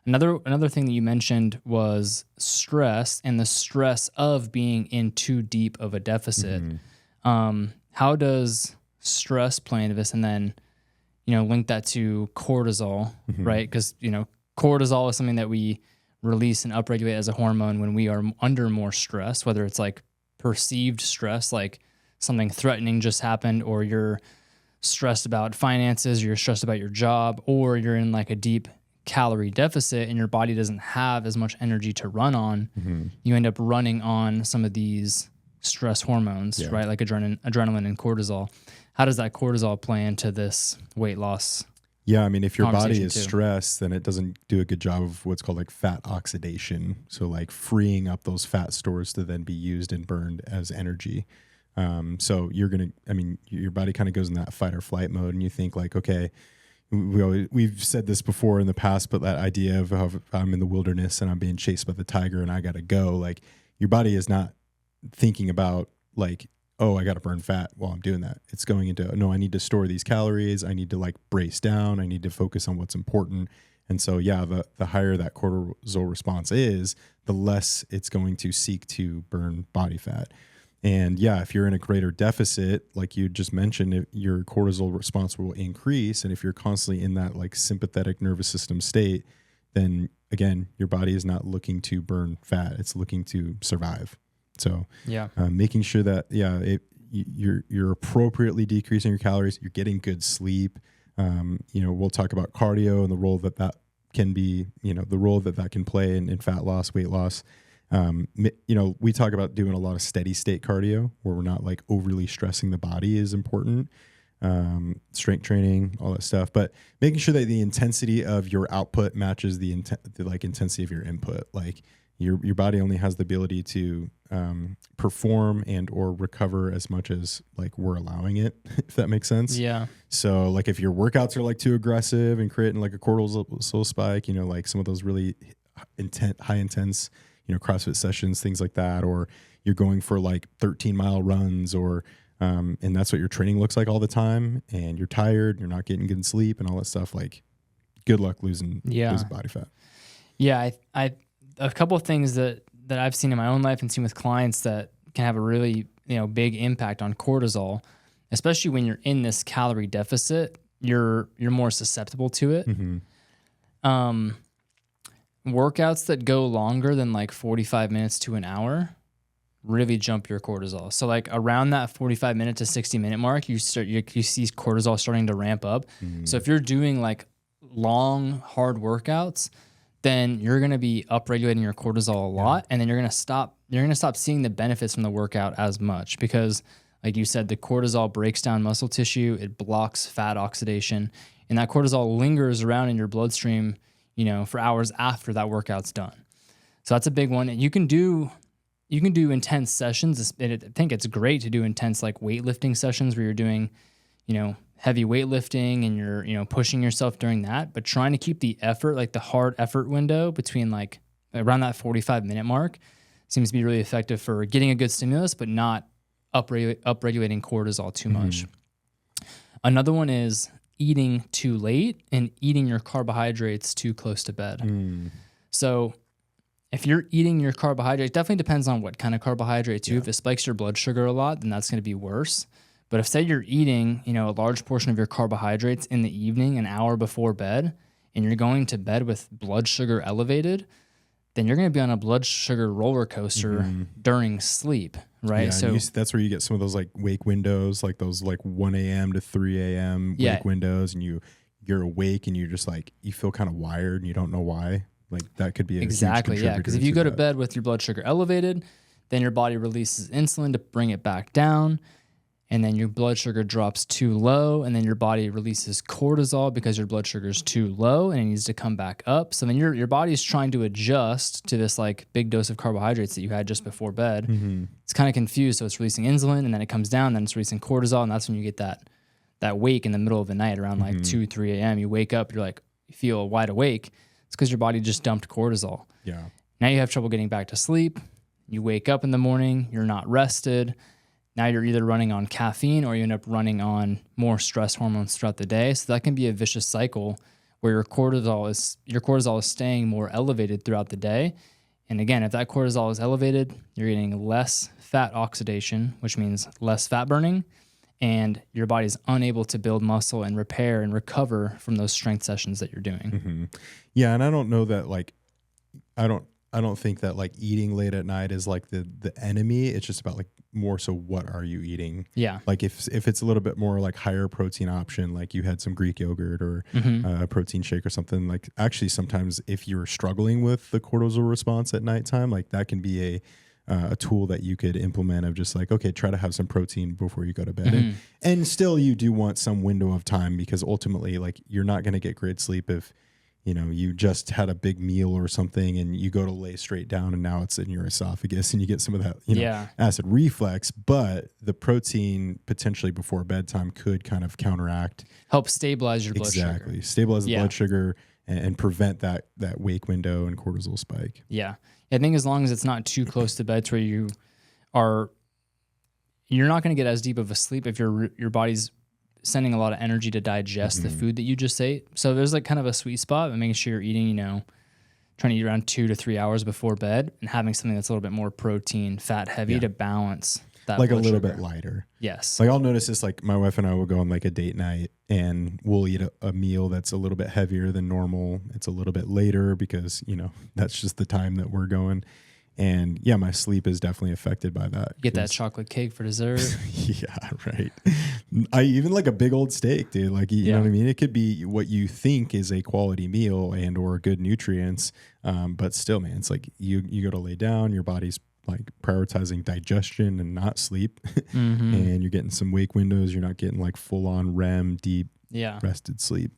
Another thing that you mentioned was stress and the stress of being in too deep of a deficit. How does stress play into this? And then, link that to cortisol, right? Because, cortisol is something that we release and upregulate as a hormone when we are under more stress, whether it's like perceived stress, like something threatening just happened, or you're stressed about finances, or you're stressed about your job, or you're in like a deep calorie deficit and your body doesn't have as much energy to run on. You end up running on some of these stress hormones, right? Like adrenaline and cortisol. How does that cortisol play into this weight loss? Yeah, I mean, if your body is stressed, then it doesn't do a good job of what's called like fat oxidation. So like freeing up those fat stores to then be used and burned as energy. So your body kind of goes in that fight or flight mode, and you think like, okay, we've said this before in the past, but that idea of how I'm in the wilderness and I'm being chased by the tiger and I got to go, like your body is not thinking about like, oh, I got to burn fat while I'm doing that. It's going into, no, I need to store these calories. I need to like brace down. I need to focus on what's important. And so, yeah, the higher that cortisol response is, the less it's going to seek to burn body fat. And yeah, if you're in a greater deficit, like you just mentioned, your cortisol response will increase. And if you're constantly in that like sympathetic nervous system state, then again, your body is not looking to burn fat. It's looking to survive. So making sure that, you're appropriately decreasing your calories, you're getting good sleep. We'll talk about cardio and the role that can be, the role that can play in fat loss, weight loss. We talk about doing a lot of steady state cardio where we're not like overly stressing the body is important. Strength training, all that stuff, but making sure that the intensity of your output matches the intensity of your input. Like your body only has the ability to perform and or recover as much as like we're allowing it, if that makes sense. Yeah. So like if your workouts are like too aggressive and creating like a cortisol spike, like some of those really high intense, CrossFit sessions, things like that, or you're going for like 13-mile runs or, and that's what your training looks like all the time, and you're tired, you're not getting good sleep and all that stuff, like good luck losing body fat. Yeah. I a couple of things that I've seen in my own life and seen with clients that can have a really, big impact on cortisol, especially when you're in this calorie deficit, you're more susceptible to it. Workouts that go longer than like 45 minutes to an hour really jump your cortisol. So like around that 45 minute to 60 minute mark, you see cortisol starting to ramp up. So if you're doing like long, hard workouts, then you're going to be upregulating your cortisol a lot. And then you're going to stop seeing the benefits from the workout as much because like you said, the cortisol breaks down muscle tissue. It blocks fat oxidation, and that cortisol lingers around in your bloodstream, for hours after that workout's done. So that's a big one. And you can do intense sessions. I think it's great to do intense like weightlifting sessions where you're doing, heavy weightlifting and you're, pushing yourself during that, but trying to keep the effort, like the hard effort window between like around that 45-minute mark seems to be really effective for getting a good stimulus, but not upregulating cortisol too much. Another one is eating too late and eating your carbohydrates too close to bed. So if you're eating your carbohydrates, definitely depends on what kind of carbohydrates you have. If it spikes your blood sugar a lot, then that's going to be worse. But if say you're eating, a large portion of your carbohydrates in the evening, an hour before bed, and you're going to bed with blood sugar elevated, then you're going to be on a blood sugar roller coaster during sleep, right? Yeah, so that's where you get some of those like wake windows, like those like 1 a.m. to 3 a.m. wake windows, and you're awake and you're just like, you feel kind of wired and you don't know why. Like that could be a huge contributor. Because if you go to bed with your blood sugar elevated, then your body releases insulin to bring it back down. And then your blood sugar drops too low, and then your body releases cortisol because your blood sugar is too low and it needs to come back up. So then your body is trying to adjust to this like big dose of carbohydrates that you had just before bed. It's kind of confused. So it's releasing insulin, and then it comes down, then it's releasing cortisol. And that's when you get that wake in the middle of the night around like 2, 3 a.m. You wake up, you're like, you feel wide awake. It's because your body just dumped cortisol. Yeah. Now you have trouble getting back to sleep. You wake up in the morning, you're not rested. Now you're either running on caffeine or you end up running on more stress hormones throughout the day. So that can be a vicious cycle where your cortisol is staying more elevated throughout the day. And again, if that cortisol is elevated, you're getting less fat oxidation, which means less fat burning, and your body's unable to build muscle and repair and recover from those strength sessions that you're doing. Mm-hmm. Yeah, and I don't know that like I don't think that like eating late at night is like the enemy. It's just about like more so what are you eating? Yeah. Like if it's a little bit more like higher protein option, like you had some Greek yogurt or a protein shake or something, like actually sometimes if you're struggling with the cortisol response at nighttime, like that can be a tool that you could implement of just like, okay, try to have some protein before you go to bed. And still you do want some window of time, because ultimately like you're not going to get great sleep if, you know, you just had a big meal or something and you go to lay straight down and now it's in your esophagus and you get some of that, you know, acid reflux. But the protein potentially before bedtime could kind of counteract, help stabilize your blood sugar. Exactly. Stabilize the blood sugar and prevent that wake window and cortisol spike. Yeah. I think as long as it's not too close to bed to where you're not going to get as deep of a sleep if your body's sending a lot of energy to digest the food that you just ate. So there's like kind of a sweet spot, and making sure you're eating, you know, trying to eat around 2 to 3 hours before bed and having something that's a little bit more protein, fat heavy to balance that. Like a little bit lighter. Yes. Like I'll notice this, like my wife and I will go on like a date night and we'll eat a meal that's a little bit heavier than normal. It's a little bit later because, you know, that's just the time that we're going. And yeah, my sleep is definitely affected by that. You get that chocolate cake for dessert. Yeah, right. I even like a big old steak, dude. Like, you know what I mean? It could be what you think is a quality meal and or good nutrients. But still, man, it's like you go to lay down, your body's like prioritizing digestion and not sleep. And you're getting some wake windows. You're not getting like full on REM, deep rested sleep.